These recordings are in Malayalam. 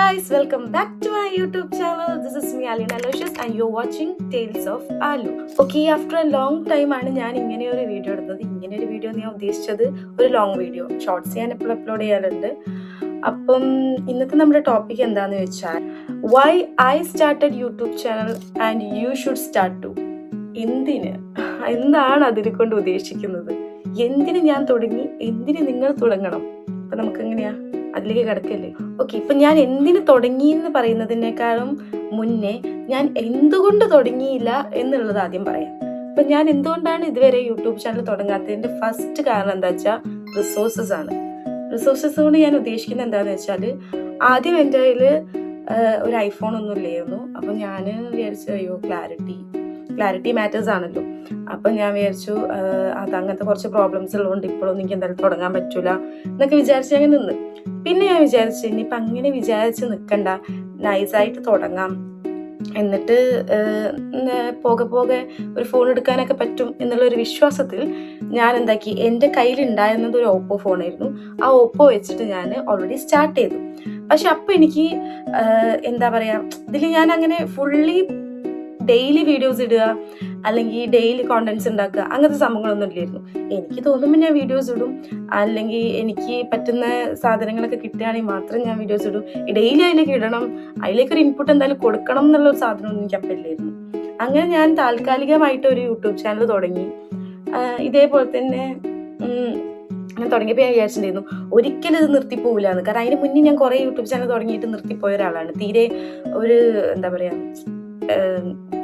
guys, welcome back to my YouTube channel. This is me Alina Aloysius and you're watching Tales of Alu. Okay, after a long time ആണ് ഞാൻ ഇങ്ങനെ ഒരു വീഡിയോ എടുത്തത്. ഇങ്ങനെ ഒരു വീഡിയോ ഞാൻ ഉദ്ദേശിച്ചത് ഒരു ലോങ് വീഡിയോ. ഷോർട്സ് ഞാൻ എപ്പോഴും അപ്ലോഡ് ചെയ്യാറുണ്ട്. അപ്പം ഇന്നത്തെ നമ്മുടെ ടോപ്പിക് എന്താണെന്ന് വെച്ചാൽ why I started YouTube channel and you should start too. എന്താണ് അതിനെ കൊണ്ട് ഉദ്ദേശിക്കുന്നത്? എന്തിന് ഞാൻ തുടങ്ങി, എന്തിന് നിങ്ങൾ തുടങ്ങണം? അപ്പം നമുക്കെങ്ങനെയാ അതിലേക്ക് കിടക്കല്ലേ? ഓക്കെ, ഇപ്പം ഞാൻ എന്തിന് തുടങ്ങി എന്ന് പറയുന്നതിനേക്കാളും മുന്നേ ഞാൻ എന്തുകൊണ്ട് തുടങ്ങിയില്ല എന്നുള്ളത് ആദ്യം പറയാം. ഇപ്പം ഞാൻ എന്തുകൊണ്ടാണ് ഇതുവരെ യൂട്യൂബ് ചാനൽ തുടങ്ങാത്തതിൻ്റെ ഫസ്റ്റ് കാരണം എന്താ വെച്ചാൽ റിസോഴ്സസ് ആണ്. റിസോഴ്സസ് കൊണ്ട് ഞാൻ ഉദ്ദേശിക്കുന്നത് എന്താണെന്ന് വെച്ചാൽ ആദ്യം എൻ്റെ കയ്യിൽ ഒരു ഐഫോൺ ഒന്നും ഇല്ലായിരുന്നു. അപ്പം ഞാൻ വിചാരിച്ചു അയ്യോ ക്ലാരിറ്റി മാറ്റേഴ്സ് ആണല്ലോ. അപ്പം ഞാൻ വിചാരിച്ചു അത് അങ്ങനത്തെ കുറച്ച് പ്രോബ്ലംസ് ഉള്ളതുകൊണ്ട് ഇപ്പോഴൊന്നും എനിക്ക് എന്തായാലും തുടങ്ങാൻ പറ്റൂല എന്നൊക്കെ വിചാരിച്ച് അങ്ങനെ നിന്ന്. പിന്നെ ഞാൻ വിചാരിച്ചു ഇനിയിപ്പം അങ്ങനെ വിചാരിച്ച് നിൽക്കണ്ട, നൈസായിട്ട് തുടങ്ങാം, എന്നിട്ട് പോകെ ഒരു ഫോൺ എടുക്കാനൊക്കെ പറ്റും എന്നുള്ളൊരു വിശ്വാസത്തിൽ ഞാൻ എന്താക്കി, എൻ്റെ കയ്യിലുണ്ടായിരുന്നത് ഒരു ഓപ്പോ ഫോണായിരുന്നു. ആ ഓപ്പോ വെച്ചിട്ട് ഞാൻ ഓൾറെഡി സ്റ്റാർട്ട് ചെയ്തു. പക്ഷെ അപ്പം എനിക്ക് എന്താ പറയുക, ഇതിൽ ഞാൻ അങ്ങനെ ഫുള്ളി ഡെയിലി വീഡിയോസ് ഇടുക അല്ലെങ്കിൽ ഡെയിലി കോണ്ടന്റ്സ് ഉണ്ടാക്കുക അങ്ങനത്തെ സംഭവങ്ങളൊന്നും ഇല്ലായിരുന്നു. എനിക്ക് തോന്നുമ്പോൾ ഞാൻ വീഡിയോസ് ഇടും, അല്ലെങ്കിൽ എനിക്ക് പറ്റുന്ന സാധനങ്ങളൊക്കെ കിട്ടുകയാണെങ്കിൽ മാത്രം ഞാൻ വീഡിയോസ് ഇടും. ഡെയിലി അതിലേക്ക് ഇടണം, അതിലേക്കൊരു ഇൻപുട്ട് എന്തായാലും കൊടുക്കണം എന്നുള്ളൊരു സാധനമൊന്നും എനിക്ക് അപ്പം ഇല്ലായിരുന്നു. അങ്ങനെ ഞാൻ താൽക്കാലികമായിട്ട് ഒരു യൂട്യൂബ് ചാനൽ തുടങ്ങി. ഇതേപോലെ തന്നെ ഞാൻ തുടങ്ങിയപ്പോൾ ഞാൻ വിചാരിച്ചിട്ടുണ്ടായിരുന്നു ഒരിക്കലും ഇത് നിർത്തിപ്പോവില്ല എന്ന്. കാരണം അതിന് മുന്നേ ഞാൻ കുറേ യൂട്യൂബ് ചാനൽ തുടങ്ങിയിട്ട് നിർത്തിപ്പോയ ഒരാളാണ്. തീരെ ഒരു എന്താ പറയുക,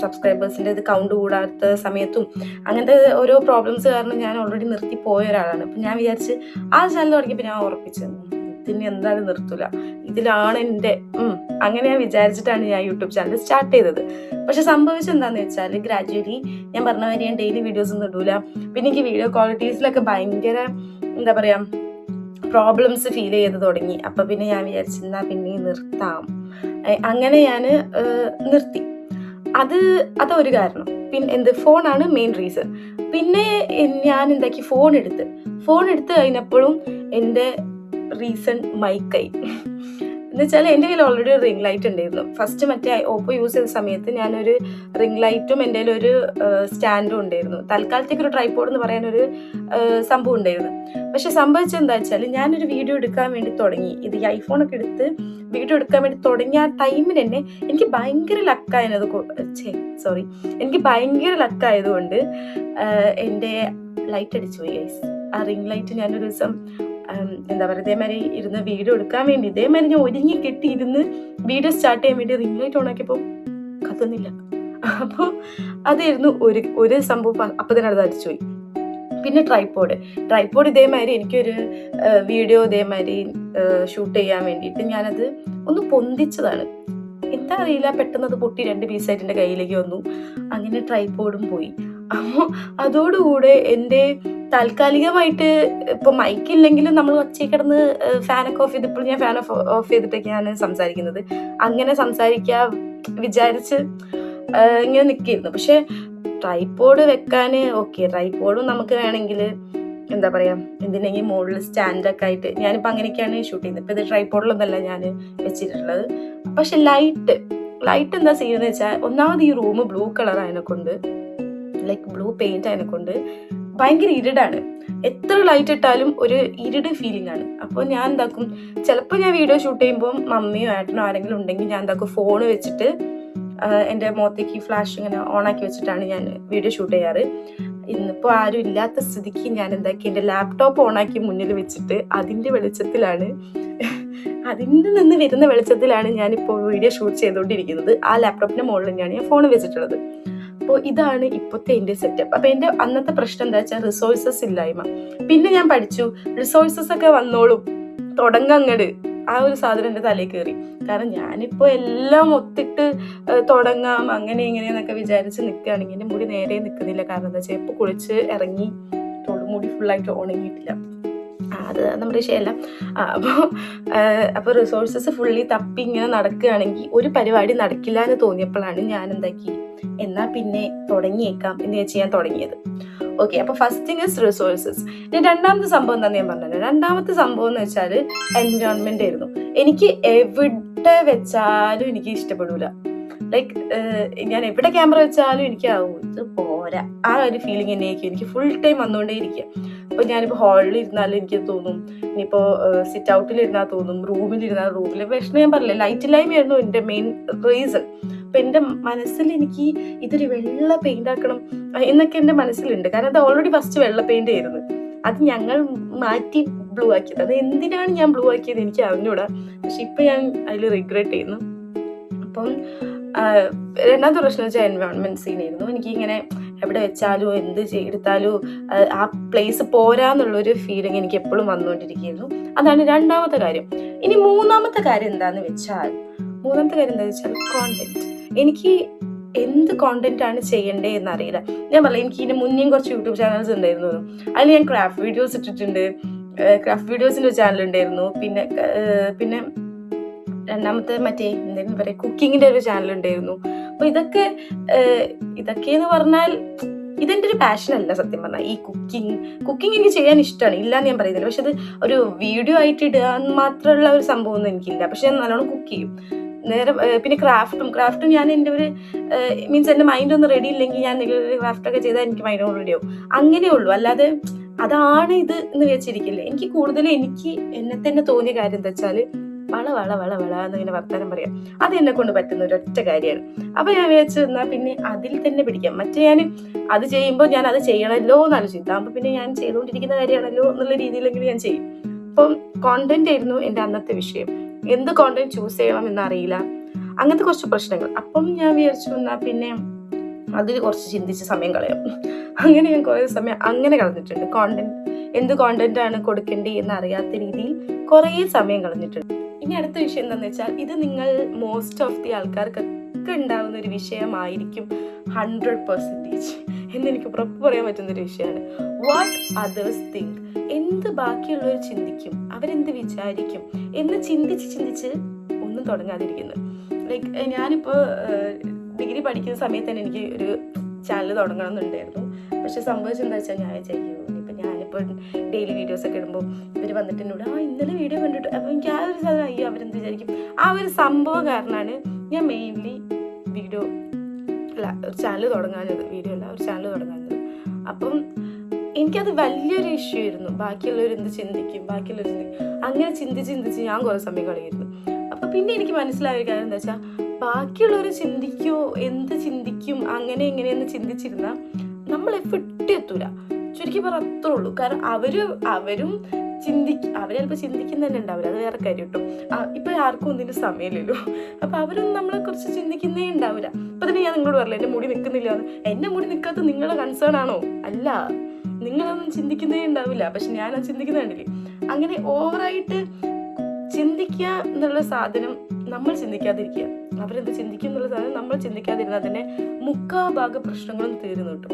സബ്സ്ക്രൈബേഴ്സിൻ്റെ ഇത് കൗണ്ട് കൂടാത്ത സമയത്തും അങ്ങനത്തെ ഓരോ പ്രോബ്ലംസ് കാരണം ഞാൻ ഓൾറെഡി നിർത്തിപ്പോയ ഒരാളാണ്. അപ്പം ഞാൻ വിചാരിച്ച് ആ ചാനൽ തുടങ്ങിയപ്പോൾ ഞാൻ ഉറപ്പിച്ചു ഇതിന് എന്തായാലും നിർത്തൂല, ഇതിലാണ് എൻ്റെ അങ്ങനെ ഞാൻ വിചാരിച്ചിട്ടാണ് ഞാൻ യൂട്യൂബ് ചാനൽ സ്റ്റാർട്ട് ചെയ്തത്. പക്ഷെ സംഭവിച്ചത് എന്താണെന്ന് വെച്ചാൽ ഗ്രാജുവലി ഞാൻ പറഞ്ഞ മാതിരി ഞാൻ ഡെയിലി വീഡിയോസ് ഒന്നും ഇടൂല. പിന്നെ എനിക്ക് വീഡിയോ ക്വാളിറ്റീസിലൊക്കെ ഭയങ്കര എന്താ പറയുക പ്രോബ്ലംസ് ഫീൽ ചെയ്ത് തുടങ്ങി. അപ്പം പിന്നെ ഞാൻ വിചാരിച്ചെന്നാൽ പിന്നെ നിർത്താം, അങ്ങനെ ഞാൻ നിർത്തി. അതൊരു കാരണം. പിന്നെ ഫോണാണ് മെയിൻ റീസൺ. പിന്നെ ഞാൻ എന്താക്കി, ഫോൺ എടുത്ത് കഴിഞ്ഞപ്പോഴും എൻ്റെ റീസൺ മൈക്കായി. എന്നുവെച്ചാൽ എൻ്റെ കയ്യിൽ ഓൾറെഡി ഒരു റിംഗ് ലൈറ്റ് ഉണ്ടായിരുന്നു. ഫസ്റ്റ് മറ്റേ ഓപ്പോ യൂസ് ചെയ്ത സമയത്ത് ഞാനൊരു റിംഗ് ലൈറ്റും എൻ്റെ കയ്യിലൊരു സ്റ്റാൻഡും ഉണ്ടായിരുന്നു. തൽക്കാലത്തേക്ക് ഒരു ട്രൈപോഡ് എന്ന് പറയാനൊരു സംഭവം ഉണ്ടായിരുന്നു. പക്ഷെ സംഭവിച്ചത് എന്താ വെച്ചാൽ ഞാനൊരു വീഡിയോ എടുക്കാൻ വേണ്ടി തുടങ്ങി. ഇത് ഈ ഐഫോണൊക്കെ എടുത്ത് വീഡിയോ എടുക്കാൻ വേണ്ടി തുടങ്ങിയ ആ ടൈമിൽ തന്നെ എനിക്ക് ഭയങ്കര ലക്കായതുകൊണ്ട് എൻ്റെ ലൈറ്റ് അടിച്ചു പോയി ഗൈസ്. ആ റിംഗ് ലൈറ്റ് ഞാനൊരു ദിവസം എന്താ പറയുക ഇതേമാതിരി ഇരുന്ന് വീഡിയോ എടുക്കാൻ വേണ്ടി ഇതേമാതിരി ഞാൻ ഒരുങ്ങി കെട്ടിയിരുന്ന് വീഡിയോ സ്റ്റാർട്ട് ചെയ്യാൻ വേണ്ടി റിംഗ് ലൈറ്റ് ഓണാക്കിയപ്പോൾ കത്തുന്നില്ല. അപ്പോൾ അതായിരുന്നു ഒരു സംഭവം. അപ്പം തന്നെ അത് അടിച്ചു പോയി. പിന്നെ ട്രൈപോഡ് ഇതേമാതിരി എനിക്കൊരു വീഡിയോ ഇതേമാതിരി ഷൂട്ട് ചെയ്യാൻ വേണ്ടിയിട്ട് ഞാനത് ഒന്ന് പൊന്തിച്ചതാണ്. എന്താ അറിയില്ല, പെട്ടെന്ന് അത് പൊട്ടി 2 പീസായിട്ട് എൻ്റെ കയ്യിലേക്ക് വന്നു. അങ്ങനെ ട്രൈപോഡും പോയി. അപ്പോൾ അതോടുകൂടെ എൻ്റെ താൽക്കാലികമായിട്ട് ഇപ്പോൾ മൈക്കില്ലെങ്കിലും നമ്മൾ ഒച്ചയിൽ കിടന്ന് ഫാനൊക്കെ ഓഫ് ചെയ്ത്, ഇപ്പോൾ ഞാൻ ഫാൻ ഓഫ് ചെയ്തിട്ടൊക്കെയാണ് സംസാരിക്കുന്നത്. അങ്ങനെ സംസാരിക്കാൻ വിചാരിച്ച് ഇങ്ങനെ നിൽക്കുകയായിരുന്നു. പക്ഷേ ട്രൈപോഡ് വെക്കാൻ ട്രൈപോഡും നമുക്ക് വേണമെങ്കിൽ എന്താ പറയുക എന്തിനെങ്കിലും മുകളിൽ സ്റ്റാൻഡൊക്കെ ആയിട്ട് ഞാനിപ്പോൾ അങ്ങനെയൊക്കെയാണ് ഷൂട്ട് ചെയ്യുന്നത്. ഇപ്പോൾ ഇത് ട്രൈപോഡിലൊന്നല്ല ഞാൻ വെച്ചിട്ടുള്ളത്. പക്ഷെ ലൈറ്റ് എന്താ ചെയ്യുന്നത് വെച്ചാൽ, ഒന്നാമത് ഈ റൂം ബ്ലൂ കളർ അതിനെക്കൊണ്ട്, ലൈക്ക് ബ്ലൂ പെയിന്റ് അതിനെക്കൊണ്ട് ഭയങ്കര ഇരുടാണ്. എത്ര ലൈറ്റ് ഇട്ടാലും ഒരു ഇരുട് ഫീലിംഗ് ആണ്. അപ്പോൾ ഞാൻ എന്താക്കും, ചിലപ്പോൾ ഞാൻ വീഡിയോ ഷൂട്ട് ചെയ്യുമ്പോൾ മമ്മിയോ ഏട്ടനോ ആരെങ്കിലും ഉണ്ടെങ്കിൽ ഞാൻ എന്താക്കും, ഫോൺ വെച്ചിട്ട് എൻ്റെ മുഖത്തേക്ക് ഫ്ലാഷ് ഇങ്ങനെ ഓണാക്കി വെച്ചിട്ടാണ് ഞാൻ വീഡിയോ ഷൂട്ട് ചെയ്യാറ്. ഇന്നിപ്പോൾ ആരും ഇല്ലാത്ത സ്ഥിതിക്ക് ഞാൻ എന്താക്കി, എൻ്റെ ലാപ്ടോപ്പ് ഓണാക്കി മുന്നിൽ വെച്ചിട്ട് അതിൻ്റെ നിന്ന് വരുന്ന വെളിച്ചത്തിലാണ് ഞാനിപ്പോൾ വീഡിയോ ഷൂട്ട് ചെയ്തുകൊണ്ടിരിക്കുന്നത്. ആ ലാപ്ടോപ്പിൻ്റെ മുകളിൽ തന്നെയാണ് ഞാൻ ഫോൺ വെച്ചിട്ടുള്ളത്. അപ്പോൾ ഇതാണ് ഇപ്പോഴത്തെ എൻ്റെ സെറ്റപ്പ്. അപ്പോൾ എൻ്റെ അന്നത്തെ പ്രശ്നം എന്താ വെച്ചാൽ റിസോഴ്സസ് ഇല്ലായ്മ. പിന്നെ ഞാൻ പഠിച്ചു റിസോഴ്സസ് ഒക്കെ വന്നോളും, തുടങ്ങങ്ങട് ആ ഒരു സാധനം എൻ്റെ തലയിൽ കയറി. കാരണം ഞാനിപ്പോൾ എല്ലാം ഒത്തിട്ട് തുടങ്ങാം അങ്ങനെ ഇങ്ങനെയെന്നൊക്കെ വിചാരിച്ച് നിൽക്കുകയാണെങ്കിൽ എൻ്റെ മുടി നേരെ നിൽക്കുന്നില്ല. കാരണം എന്താ വെച്ചാൽ ഇപ്പോൾ കുളിച്ച് ഇറങ്ങി മുടി ഫുള്ളായിട്ട് ഉണങ്ങിയിട്ടില്ല. അത് നമ്മുടെ വിഷയമല്ല. അപ്പോൾ റിസോഴ്സസ് ഫുള്ളി തപ്പി ഇങ്ങനെ നടക്കുകയാണെങ്കിൽ ഒരു പരിപാടി നടക്കില്ല എന്ന് തോന്നിയപ്പോഴാണ് ഞാൻ എന്താക്കി, എന്നാൽ പിന്നെ തുടങ്ങിയേക്കാം എന്ന് വെച്ച് ഞാൻ തുടങ്ങിയത്. ഓക്കെ, അപ്പൊ ഫസ്റ്റ് തിങ് ഇസ് റിസോഴ്സസ്. ഇനി രണ്ടാമത്തെ സംഭവം എന്താണെന്ന് ഞാൻ പറഞ്ഞത്. രണ്ടാമത്തെ സംഭവം എന്ന് വെച്ചാൽ എൻവയോൺമെന്റ് ആയിരുന്നു. എനിക്ക് എവിടെ വെച്ചാലും എനിക്ക് ഇഷ്ടപ്പെടൂല. ലൈക്ക് ഞാൻ എവിടെ ക്യാമറ വെച്ചാലും എനിക്ക് ഇത് പോരാ, ആ ഒരു ഫീലിംഗ് തന്നെയായിരിക്കും എനിക്ക് ഫുൾ ടൈം വന്നുകൊണ്ടേ ഇരിക്കുക. അപ്പോൾ ഞാനിപ്പോൾ ഹാളിൽ ഇരുന്നാലും എനിക്ക് തോന്നും, ഇനിയിപ്പോൾ സിറ്റ് ഔട്ടിൽ ഇരുന്നാൽ തോന്നും, റൂമിലിരുന്നാൽ റൂമിൽ. പക്ഷേ ഞാൻ പറഞ്ഞില്ലേ, ലൈറ്റ് ഇല്ലായ്മയായിരുന്നു എൻ്റെ മെയിൻ റീസൺ. അപ്പം എൻ്റെ മനസ്സിൽ എനിക്ക് ഇതൊരു വെള്ള പെയിന്റ് ആക്കണം എന്നൊക്കെ എൻ്റെ മനസ്സിലുണ്ട്. കാരണം അത് ഓൾറെഡി ഫസ്റ്റ് വെള്ള പെയിന്റ് ആയിരുന്നു, അത് ഞങ്ങൾ മാറ്റി ബ്ലൂ ആക്കിയത്. അത് എന്തിനാണ് ഞാൻ ബ്ലൂ ആക്കിയത് എനിക്ക് അറിഞ്ഞൂടാ, പക്ഷെ ഇപ്പം ഞാൻ അതിൽ റിഗ്രറ്റ് ചെയ്യുന്നു. അപ്പം രണ്ടാമത്തെ പ്രശ്നം വെച്ചാൽ എൻവയോൺമെന്റ് സീനായിരുന്നു. എനിക്കിങ്ങനെ എവിടെ വെച്ചാലും എന്ത് എടുത്താലും ആ പ്ലേസ് പോരാന്നുള്ളൊരു ഫീലിംഗ് എനിക്ക് എപ്പോഴും വന്നുകൊണ്ടിരിക്കുകയായിരുന്നു. അതാണ് രണ്ടാമത്തെ കാര്യം. ഇനി മൂന്നാമത്തെ കാര്യം എന്താണെന്ന് വെച്ചാൽ കോണ്ടന്റ്. എനിക്ക് എന്ത് കോണ്ടന്റ് ആണ് ചെയ്യേണ്ടത് എന്നറിയില്ല. ഞാൻ പറയാം, എനിക്ക് ഇതിന് മുന്നേയും കുറച്ച് യൂട്യൂബ് ചാനൽസ് ഉണ്ടായിരുന്നു. അതിൽ ഞാൻ ക്രാഫ്റ്റ് വീഡിയോസ് ഇട്ടിട്ടുണ്ട്. ക്രാഫ്റ്റ് വീഡിയോസിൻ്റെ ചാനൽ ഉണ്ടായിരുന്നു. പിന്നെ രണ്ടാമത്തെ എന്തായിരുന്നു പറയുക, കുക്കിങ്ങിൻ്റെ ഒരു ചാനൽ ഉണ്ടായിരുന്നു. അപ്പോൾ ഇതൊക്കെയെന്ന് പറഞ്ഞാൽ ഇതെൻ്റെ ഒരു പാഷനല്ല സത്യം പറഞ്ഞാൽ. ഈ കുക്കിംഗ് എനിക്ക് ചെയ്യാൻ ഇഷ്ടമാണ്, ഇല്ലാന്ന് ഞാൻ പറയുന്നില്ല. പക്ഷെ അത് ഒരു വീഡിയോ ആയിട്ട് ഇടുക എന്ന് മാത്രമുള്ള ഒരു സംഭവമൊന്നും എനിക്കില്ല. പക്ഷെ ഞാൻ നല്ലോണം കുക്ക് ചെയ്യും. പിന്നെ ക്രാഫ്റ്റും ഞാൻ എൻ്റെ ഒരു മീൻസ് എൻ്റെ മൈൻഡ് ഒന്ന് റെഡി ഇല്ലെങ്കിൽ ഞാൻ എന്തെങ്കിലും ക്രാഫ്റ്റൊക്കെ ചെയ്താൽ എനിക്ക് മൈൻഡ് ഒന്ന് റെഡി ആവും. അങ്ങനെയുള്ളൂ. അല്ലാതെ അതാണ് ഇത് എന്ന് വെച്ചിരിക്കില്ലേ. എനിക്ക് കൂടുതലും എന്നെ തന്നെ തോന്നിയ കാര്യം എന്താ വെച്ചാൽ വള എന്നിങ്ങനെ വർത്താനം പറയാം. അത് എന്നെ കൊണ്ട് പറ്റുന്ന ഒരൊറ്റ കാര്യമാണ്. അപ്പൊ ഞാൻ വിചാരിച്ചു എന്നാൽ പിന്നെ അതിൽ തന്നെ പിടിക്കാം. മറ്റേ ഞാൻ അത് ചെയ്യുമ്പോൾ ഞാൻ അത് ചെയ്യണമല്ലോ എന്ന് ആലോചിച്ചു. അപ്പൊ പിന്നെ ഞാൻ ചെയ്തുകൊണ്ടിരിക്കുന്ന കാര്യമാണല്ലോ എന്നുള്ള രീതിയിലെങ്കിലും ഞാൻ ചെയ്യും. അപ്പം കോണ്ടന്റ് ആയിരുന്നു എൻ്റെ അന്നത്തെ വിഷയം. എന്ത് കോണ്ടന്റ് ചൂസ് ചെയ്യണം എന്നറിയില്ല, അങ്ങനത്തെ കുറച്ച് പ്രശ്നങ്ങൾ. അപ്പം ഞാൻ വിചാരിച്ചു എന്നാൽ പിന്നെ അതിൽ കുറച്ച് ചിന്തിച്ച് സമയം കളയാം. അങ്ങനെ ഞാൻ കുറേ സമയം അങ്ങനെ കളഞ്ഞിട്ടുണ്ട്. എന്ത് കോണ്ടന്റ് ആണ് കൊടുക്കേണ്ടി എന്ന് അറിയാത്ത രീതിയിൽ കുറേ സമയം കളഞ്ഞിട്ടുണ്ട്. ഇനി അടുത്ത വിഷയം എന്താണെന്ന് വെച്ചാൽ, ഇത് നിങ്ങൾ മോസ്റ്റ് ഓഫ് ദി ആൾക്കാർക്കൊക്കെ ഉണ്ടാകുന്ന ഒരു വിഷയമായിരിക്കും 100% എന്നെനിക്ക് ഉറപ്പ് പറയാൻ പറ്റുന്നൊരു വിഷയമാണ്. What others think. എന്ത് ബാക്കിയുള്ളവർ ചിന്തിക്കും, അവരെന്ത് വിചാരിക്കും എന്ന് ചിന്തിച്ച് ഒന്നും തുടങ്ങാതിരിക്കുന്നത്. ലൈക്ക് ഞാനിപ്പോൾ ഡിഗ്രി പഠിക്കുന്ന സമയത്ത് തന്നെ എനിക്ക് ഒരു ചാനൽ തുടങ്ങണമെന്നുണ്ടായിരുന്നു. പക്ഷെ സംഭവിച്ചെന്താ വെച്ചാൽ ഞാൻ വിചാരിക്കും, ഞാനിപ്പോൾ ഡെയിലി വീഡിയോസ് ഒക്കെ ഇടുമ്പോൾ ഇവർ വന്നിട്ട് എന്നോട് ഇന്നലെ വീഡിയോ കണ്ടിട്ട്, അപ്പോൾ എനിക്ക് ആ ഒരു സാധനം അവരെന്ത് വിചാരിക്കും, ആ ഒരു സംഭവം കാരണമാണ് ഞാൻ മെയിൻലി ഒരു ചാനൽ തുടങ്ങാഞ്ഞത്. ഒരു ചാനൽ തുടങ്ങാഞ്ഞത്. അപ്പം എനിക്കത് വലിയൊരു ഇഷ്യൂ ആയിരുന്നു. ബാക്കിയുള്ളവർ എന്ത് ചിന്തിക്കും, അങ്ങനെ ചിന്തിച്ച് ഞാൻ കുറേ സമയം കളയായിരുന്നു. അപ്പം പിന്നെ എനിക്ക് മനസ്സിലായ ഒരു കാര്യം എന്താ വെച്ചാൽ, ബാക്കിയുള്ളവർ എന്ത് ചിന്തിക്കും അങ്ങനെ എങ്ങനെയെന്ന് ചിന്തിച്ചിരുന്നാൽ നമ്മൾ എത്തൂല. ചുരുക്കി പറഞ്ഞാൽ അത്രേ ഉള്ളൂ. കാരണം അവരും ചിലപ്പോൾ ചിന്തിക്കുന്ന തന്നെ ഉണ്ടാവില്ല, അത് വേറെ കാര്യം കേട്ടോ. ഇപ്പം ആർക്കും ഒന്നിനും സമയമില്ലല്ലോ. അപ്പം അവരൊന്നും നമ്മളെ കുറിച്ച് ചിന്തിക്കുന്നേ ഉണ്ടാവില്ല. ഇപ്പം തന്നെ ഞാൻ നിങ്ങളോട് പറഞ്ഞില്ല, എൻ്റെ മുടി നിൽക്കുന്നില്ല. എൻ്റെ മുടി നിൽക്കാത്ത നിങ്ങളുടെ കൺസേൺ ആണോ? അല്ല, നിങ്ങളൊന്നും ചിന്തിക്കുന്നേ ഉണ്ടാവില്ല. പക്ഷെ ഞാനത് ചിന്തിക്കുന്ന കണ്ടില്ലേ. അങ്ങനെ ഓവറായിട്ട് ചിന്തിക്കുക എന്നുള്ള സാധനം നമ്മൾ ചിന്തിക്കാതിരിക്കുക. അവരെന്ത് ചിന്തിക്കും എന്നുള്ള സാധനം നമ്മൾ ചിന്തിക്കാതിരുന്നാൽ തന്നെ മുക്കാഭാഗ പ്രശ്നങ്ങളും തീർന്നു കിട്ടും.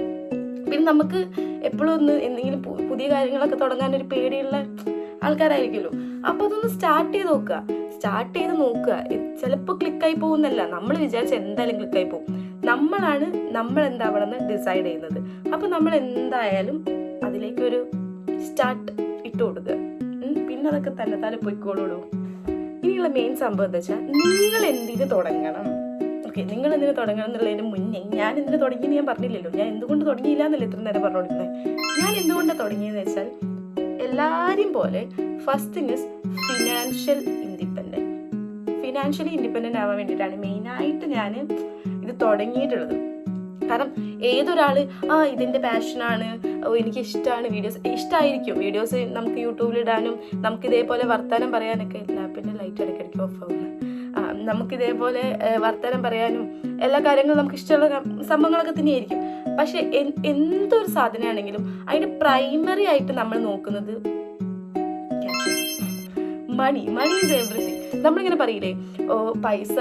പിന്നെ നമുക്ക് എപ്പോഴും എന്തെങ്കിലും പുതിയ കാര്യങ്ങളൊക്കെ തുടങ്ങാനൊരു പേടിയുള്ള ആൾക്കാരായിരിക്കുമല്ലോ. അപ്പോൾ അതൊന്ന് സ്റ്റാർട്ട് ചെയ്ത് നോക്കുക. ചിലപ്പോൾ ക്ലിക്കായി പോകുന്നല്ല, നമ്മൾ വിചാരിച്ച എന്തായാലും ക്ലിക്കായി പോകും. നമ്മൾ എന്താവണമെന്ന് ഡിസൈഡ് ചെയ്യുന്നത്. അപ്പോൾ നമ്മൾ എന്തായാലും അതിലേക്കൊരു സ്റ്റാർട്ട് ഇട്ട് കൊടുക്കുക. പിന്നെ അതൊക്കെ തന്നെ പൊയ്ക്കോളൂ. ഇനിയുള്ള മെയിൻ സംഭവം എന്താ വെച്ചാൽ, നിങ്ങൾ എന്തിനു തുടങ്ങണം എന്നുള്ളതിന് മുന്നേ ഞാൻ എന്തിനു തുടങ്ങിയെന്ന് ഞാൻ പറഞ്ഞില്ലല്ലോ. ഞാൻ എന്തുകൊണ്ട് തുടങ്ങിയില്ല എന്നല്ല ഇത്ര നേരം പറഞ്ഞുകൊണ്ടിരുന്നത്. ഞാൻ എന്തുകൊണ്ടാണ് തുടങ്ങിയെന്ന് വെച്ചാൽ, എല്ലാവരും പോലെ first thing is financially independent ആവാൻ വേണ്ടിയിട്ടാണ് മെയിനായിട്ട് ഞാൻ ഇത് തുടങ്ങിയിട്ടുള്ളത്. കാരണം ഏതൊരാൾ ഇതിൻ്റെ പാഷനാണ്, എനിക്ക് ഇഷ്ടമാണ് ഇഷ്ടമായിരിക്കും വീഡിയോസ് നമുക്ക് യൂട്യൂബിലിടാനും, നമുക്ക് ഇതേപോലെ വർത്താനം പറയാനൊക്കെ പിന്നെ ലൈറ്റ് ഇടയ്ക്കിടയ്ക്ക് ഓഫ് ആവുന്നു. നമുക്കിതേപോലെ വർത്താനം പറയാനും എല്ലാ കാര്യങ്ങളും നമുക്ക് ഇഷ്ടമുള്ള സംഭവങ്ങളൊക്കെ തന്നെയായിരിക്കും. പക്ഷെ എന്തൊരു സാധനമാണെങ്കിലും അതിന് പ്രൈമറി ആയിട്ട് നമ്മൾ നോക്കുന്നത് മണി ഈസ് എവറിത്തിങ്. നമ്മളിങ്ങനെ പറയില്ലേ, പൈസ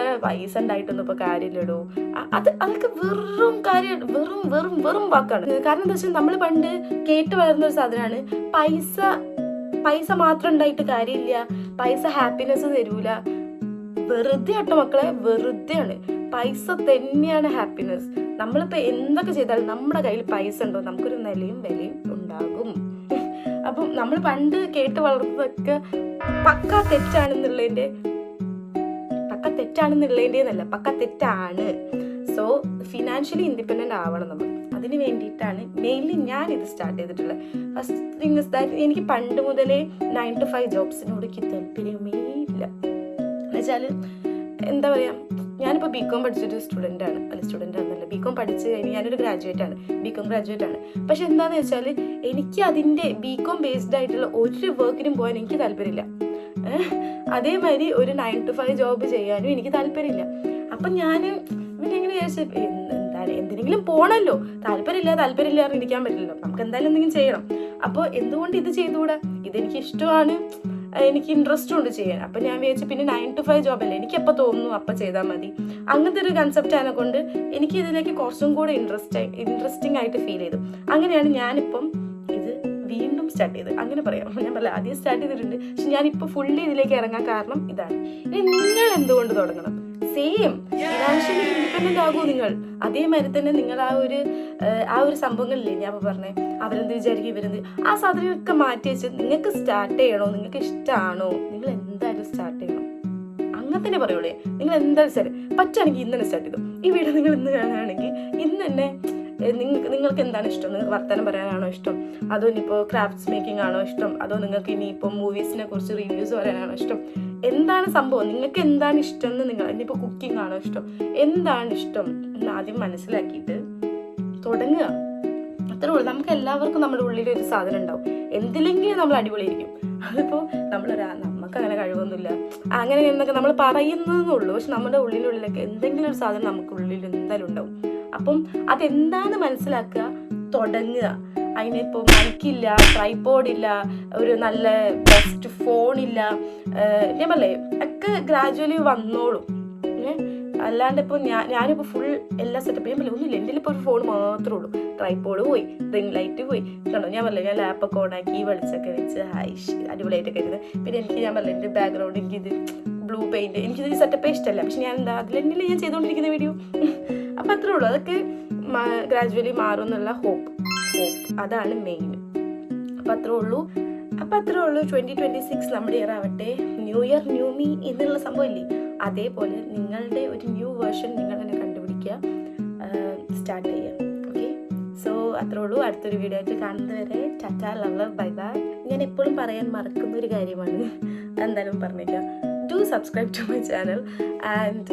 ഉണ്ടായിട്ടൊന്നും ഇപ്പോൾ കാര്യമില്ലടോ. അതൊക്കെ വെറും വാക്കാണ്. കാരണം എന്താ വെച്ചാൽ, നമ്മൾ പണ്ട് കേട്ട് വളർന്ന ഒരു സാധനമാണ് പൈസ മാത്രം ഉണ്ടായിട്ട് കാര്യമില്ല, പൈസ ഹാപ്പിനെസ് തരൂല. വെറുതെ ആട്ടോ മക്കളെ, വെറുതെയാണ്. പൈസ തന്നെയാണ് ഹാപ്പിനെസ്. നമ്മളിപ്പോൾ എന്തൊക്കെ ചെയ്താലും നമ്മുടെ കയ്യിൽ പൈസ ഉണ്ടോ നമുക്കൊരു നിലയും വിലയും ഉണ്ടാകും. അപ്പം നമ്മൾ പണ്ട് കേട്ട് വളർന്നതൊക്കെ പക്ക തെറ്റാണെന്നുള്ളതിൻ്റെ എന്നല്ല, പക്ക തെറ്റാണ്. സോ ഫിനാൻഷ്യലി ഇൻഡിപെൻഡൻ്റ് ആവണം നമ്മൾ. അതിന് വേണ്ടിയിട്ടാണ് മെയിൻലി ഞാൻ ഇത് സ്റ്റാർട്ട് ചെയ്തിട്ടുള്ളത്. ഫസ്റ്റ് തിങ് ഇസ് ദാറ്റ് എനിക്ക് പണ്ട് മുതലേ 9 to 5 ജോബ്സിനോട് എനിക്ക് താല്പര്യമേ ഇല്ല. എന്നുവെച്ചാൽ എന്താ പറയുക, ഞാനിപ്പോൾ BCom പഠിച്ചൊരു സ്റ്റുഡൻ്റ് ആണെന്നല്ല, BCom പഠിച്ച് കഴിഞ്ഞ് ഞാനൊരു BCom ഗ്രാജുവേറ്റ് ആണ്. പക്ഷെ എന്താണെന്ന് വെച്ചാൽ എനിക്ക് അതിൻ്റെ BCom ബേസ്ഡ് ആയിട്ടുള്ള ഒരു വർക്കിനും പോകാൻ എനിക്ക് താല്പര്യമില്ല. അതേമാതിരി ഒരു 9 to 5 ജോബ് ചെയ്യാനും എനിക്ക് താല്പര്യമില്ല. അപ്പം ഞാൻ പിന്നെ എങ്ങനെ വിചാരിച്ചു, എന്താണ് എന്തിനെങ്കിലും പോകണമല്ലോ, താല്പര്യമില്ല ഇരിക്കാൻ പറ്റില്ലല്ലോ, നമുക്ക് എന്തായാലും എന്തെങ്കിലും ചെയ്യണം. അപ്പോൾ എന്തുകൊണ്ട് ഇത് ചെയ്തുകൂടാ, ഇതെനിക്ക് ഇഷ്ടമാണ്, എനിക്ക് ഇൻട്രസ്റ്റും ഉണ്ട് ചെയ്യാൻ. അപ്പം ഞാൻ വിചാരിച്ചു പിന്നെ 9 to 5 ജോബല്ലേ, എനിക്ക് എപ്പോൾ തോന്നുന്നു അപ്പം ചെയ്താൽ മതി, അങ്ങനത്തെ ഒരു കൺസെപ്റ്റ് ആയതിനെ കൊണ്ട് എനിക്ക് ഇതിലേക്ക് കുറച്ചും കൂടെ ഇൻട്രസ്റ്റിംഗ് ആയിട്ട് ഫീൽ ചെയ്തു. അങ്ങനെയാണ് ഞാനിപ്പം ഇത് വീണ്ടും സ്റ്റാർട്ട് ചെയ്ത്. അങ്ങനെ പറയാം, ഞാൻ പറയാം ആദ്യം സ്റ്റാർട്ട് ചെയ്തിട്ടുണ്ട്, പക്ഷെ ഞാനിപ്പോൾ ഫുള്ളി ഇതിലേക്ക് ഇറങ്ങാൻ കാരണം ഇതാണ്. ഇനി നിങ്ങൾ എന്തുകൊണ്ട് തുടങ്ങണം? സെയിം ഫിനാൻഷ്യലി ഇൻഡിപെൻഡൻ്റ് ആകുമോ നിങ്ങൾ? അതേമാതിരി തന്നെ നിങ്ങൾ ആ ഒരു സംഭവങ്ങളില്ലേ ഞാൻ പറഞ്ഞേ, അവരെന്ത് വിചാരിക്കും ഇവരെന്ത്, ആ സാധനമൊക്കെ മാറ്റി വെച്ച് നിങ്ങൾക്ക് സ്റ്റാർട്ട് ചെയ്യണോ, നിങ്ങൾക്ക് ഇഷ്ടമാണോ, നിങ്ങൾ എന്തായാലും സ്റ്റാർട്ട് ചെയ്യണം. അങ്ങനെ തന്നെ പറയുള്ളൂ. നിങ്ങൾ എന്തായാലും പറ്റുകയാണെങ്കിൽ ഇന്ന് തന്നെ സ്റ്റാർട്ട് ചെയ്തു. ഈ വീഡിയോ നിങ്ങൾ ഇന്ന് കാണുകയാണെങ്കിൽ ഇന്ന് തന്നെ നിങ്ങൾക്ക് എന്താണ് ഇഷ്ടം? നിങ്ങൾക്ക് വർത്തമാനം പറയാനാണോ ഇഷ്ടം, അതോ ഇനിയിപ്പോൾ ക്രാഫ്റ്റ്സ് മേക്കിംഗ് ആണോ ഇഷ്ടം, അതോ നിങ്ങൾക്ക് ഇനിയിപ്പോൾ മൂവീസിനെ കുറിച്ച് റിവ്യൂസ് പറയാനാണോ ഇഷ്ടം, എന്താണ് സംഭവം, നിങ്ങൾക്ക് എന്താണ് ഇഷ്ടം എന്ന് നിങ്ങൾ, ഇനിയിപ്പോൾ കുക്കിംഗ് ആണോ ഇഷ്ടം, എന്താണ് ഇഷ്ടം എന്ന് ആദ്യം മനസ്സിലാക്കിയിട്ട് തുടങ്ങുക. അത്രേ ഉള്ളൂ. നമുക്ക് എല്ലാവർക്കും നമ്മുടെ ഉള്ളിൽ ഒരു സാധനം ഉണ്ടാവും, എന്തിലെങ്കിലും നമ്മൾ അടിപൊളിയായിരിക്കും. അതിപ്പോൾ നമുക്ക് അങ്ങനെ കഴിവൊന്നുമില്ല അങ്ങനെ എന്നൊക്കെ നമ്മൾ പറയുന്നതെന്നുള്ളൂ, പക്ഷെ നമ്മുടെ ഉള്ളിലൊക്കെ എന്തെങ്കിലും ഒരു സാധനം നമുക്ക് ഉള്ളിൽ എന്തായാലും ഉണ്ടാവും. അപ്പം അതെന്താന്ന് മനസ്സിലാക്കുക, തുടങ്ങുക. അതിനിപ്പോൾ മൈക്കില്ല, ട്രൈപോഡില്ല, ഒരു നല്ല ബെസ്റ്റ് ഫോണില്ല, ഞാൻ പറയേ ഒക്കെ ഗ്രാജുവലി വന്നോളും. അല്ലാണ്ട് ഇപ്പോൾ ഞാനിപ്പോൾ ഫുൾ എല്ലാ സെറ്റപ്പ് ഞാൻ പറയില്ല ഒന്നുമില്ല, എൻ്റെ ഇപ്പോൾ ഒരു ഫോൺ മാത്രമേ ഉള്ളൂ. ട്രൈപോഡ് പോയി, റിംഗ് ലൈറ്റ് പോയി, കണ്ടോ ഞാൻ പറയില്ല, ഞാൻ ലാപ്പൊക്കെ ഓണാക്കി വെളിച്ചൊക്കെ വെച്ച് അടിപൊളിയായിട്ടൊക്കെ ഇരുന്ന്. പിന്നെ ഞാൻ പറയില്ല എൻ്റെ ബാക്ക്ഗ്രൗണ്ട് എനിക്കിത് ബ്ലൂ പെയിൻറ്റ്, എനിക്കിത് സെറ്റപ്പേ ഇഷ്ടമല്ല, പക്ഷെ ഞാൻ അതിലെന്നെ ഞാൻ ചെയ്തുകൊണ്ടിരിക്കുന്ന വീഡിയോ. അപ്പം അത്രേ ഉള്ളൂ. അതൊക്കെ ഗ്രാജുവലി മാറും എന്നുള്ള ഹോപ്പ്, അതാണ് മെയിൻ. അപ്പം അത്രേ ഉള്ളൂ. 2026 നമ്മുടെ ഇയർ ആവട്ടെ. ന്യൂ ഇയർ ന്യൂ മീ എന്നുള്ള സംഭവം ഇല്ലേ, അതേപോലെ നിങ്ങളുടെ ഒരു ന്യൂ വേർഷൻ നിങ്ങൾ തന്നെ കണ്ടുപിടിക്കുക, സ്റ്റാർട്ട് ചെയ്യുക. ഓക്കെ, സോ അത്രേ ഉള്ളൂ. അടുത്തൊരു വീഡിയോ ആയിട്ട് കാണുന്നത് വരെ ടാറ്റാ, ലവ്, ബൈ ബൈ. ഞാൻ എപ്പോഴും പറയാൻ മറക്കുന്നൊരു കാര്യമാണ്, എന്തായാലും പറഞ്ഞേക്കാം. Do subscribe to my channel and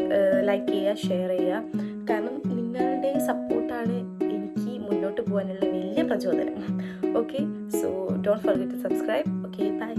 like ചെയ്യുക, ഷെയർ ചെയ്യുക. കാരണം നിങ്ങളുടെ സപ്പോർട്ടാണ് എനിക്ക് മുന്നോട്ട് പോകാനുള്ള വലിയ പ്രചോദനം. Okay, so don't forget to subscribe. Okay, by.